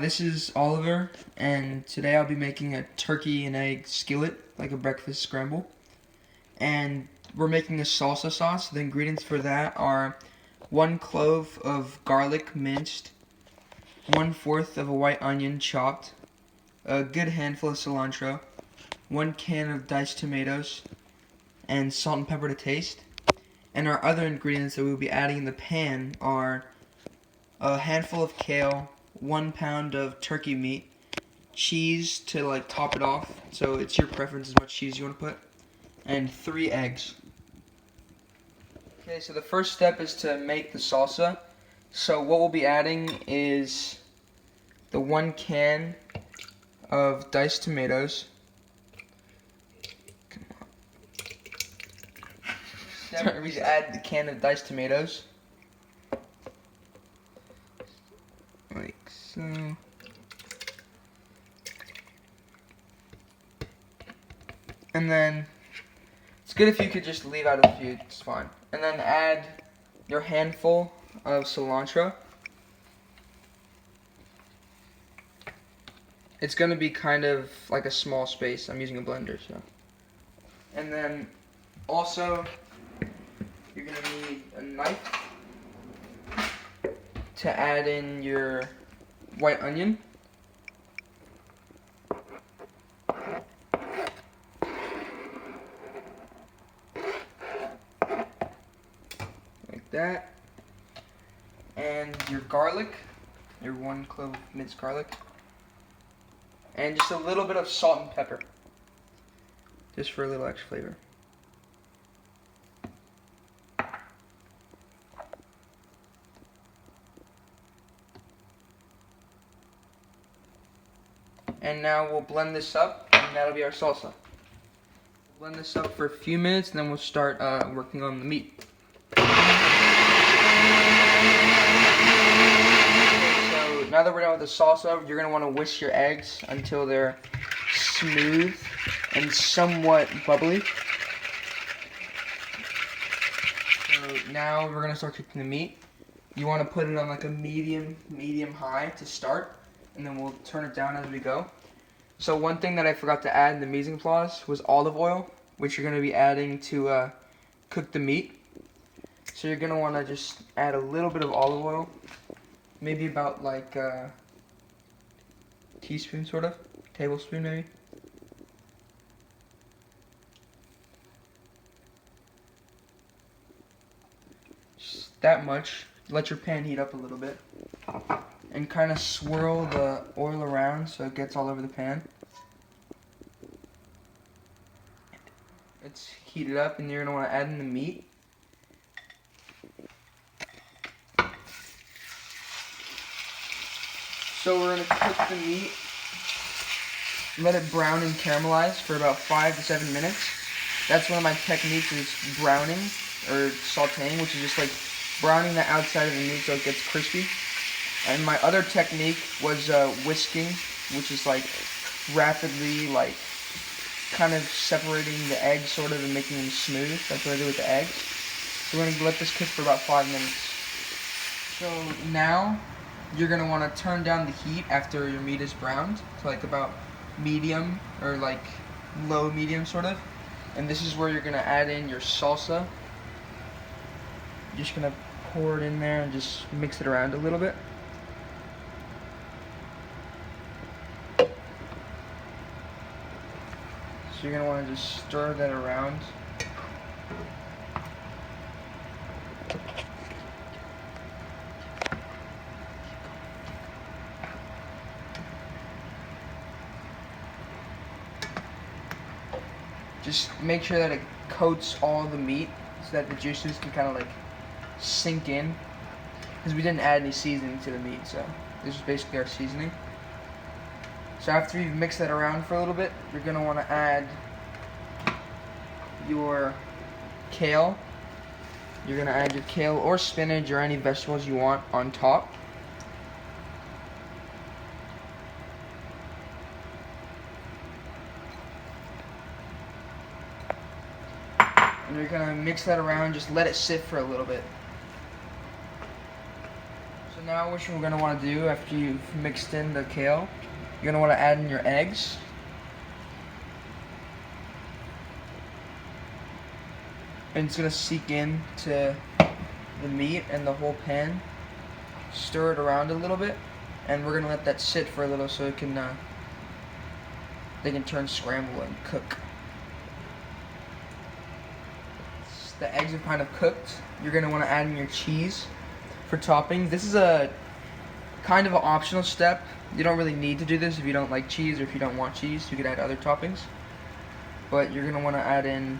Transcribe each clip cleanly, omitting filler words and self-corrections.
This is Oliver, and today I'll be making a turkey and egg skillet, like a breakfast scramble. And we're making a salsa sauce. The ingredients for that are 1 clove of garlic minced, 1/4 of a white onion chopped, a good handful of cilantro, 1 can of diced tomatoes, and salt and pepper to taste. And our other ingredients that we'll be adding in the pan are a handful of kale, 1 pound of turkey meat, cheese to top it off, so it's your preference as much cheese you want to put, and 3 eggs. Okay, so the first step is to make the salsa. So what we'll be adding is the 1 can of diced tomatoes. Come on. We add the can of diced tomatoes. Like so. And then it's good if you could just leave out a few, it's fine. And then add your handful of cilantro. It's going to be kind of like a small space. I'm using a blender, so. And then also you're going to need a knife to add in your white onion. Like that. And your garlic, your 1 clove of minced garlic. And just a little bit of salt and pepper, just for a little extra flavor. And now we'll blend this up, and that'll be our salsa. Blend this up for a few minutes, and then we'll start working on the meat. Okay, so now that we're done with the salsa, you're going to want to whisk your eggs until they're smooth and somewhat bubbly. So now we're going to start cooking the meat. You want to put it on like a medium high to start, and then we'll turn it down as we go. So one thing that I forgot to add in the mise en place was olive oil, which you're going to be adding to cook the meat. So you're going to want to just add a little bit of olive oil, maybe about like a teaspoon sort of, tablespoon maybe. Just that much. Let your pan heat up a little bit. And kind of swirl the oil around so it gets all over the pan. It's heated up, and you're going to want to add in the meat. So we're going to cook the meat, let it brown and caramelize for about 5 to 7 minutes. That's one of my techniques, is browning or sauteing, which is just like browning the outside of the meat so it gets crispy. And my other technique was whisking, which is like rapidly kind of separating the eggs sort of and making them smooth. That's what I do with the eggs. So we're going to let this cook for about 5 minutes. So now you're going to want to turn down the heat after your meat is browned to like about medium or like low medium sort of. And this is where you're going to add in your salsa. You're just going to pour it in there and just mix it around a little bit. So you're going to want to just stir that around. Just make sure that it coats all the meat so that the juices can kind of like sink in. Because we didn't add any seasoning to the meat, so this is basically our seasoning. So after you've mixed that around for a little bit, you're going to want to add your kale. You're going to add your kale or spinach or any vegetables you want on top. And you're going to mix that around, just let it sit for a little bit. So now what you're going to want to do after you've mixed in the kale, you're going to want to add in your eggs. And it's going to seek into the meat and the whole pan. Stir it around a little bit, and we're going to let that sit for a little so it can they can turn scramble and cook. The eggs are kind of cooked. You're going to want to add in your cheese for topping. This is a kind of an optional step. You don't really need to do this if you don't like cheese or if you don't want cheese. You could add other toppings. But you're going to want to add in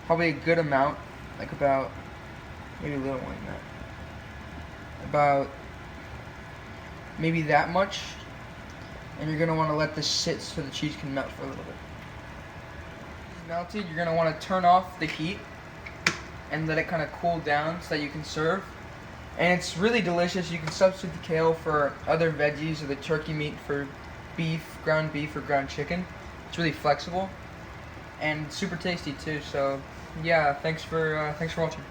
probably a good amount, like about, maybe a little more than that. About maybe that much. And you're going to want to let this sit so the cheese can melt for a little bit. It's melted, you're going to want to turn off the heat and let it kind of cool down so that you can serve. And it's really delicious. You can substitute the kale for other veggies or the turkey meat for beef or ground chicken. It's really flexible and super tasty too. So yeah, thanks for watching.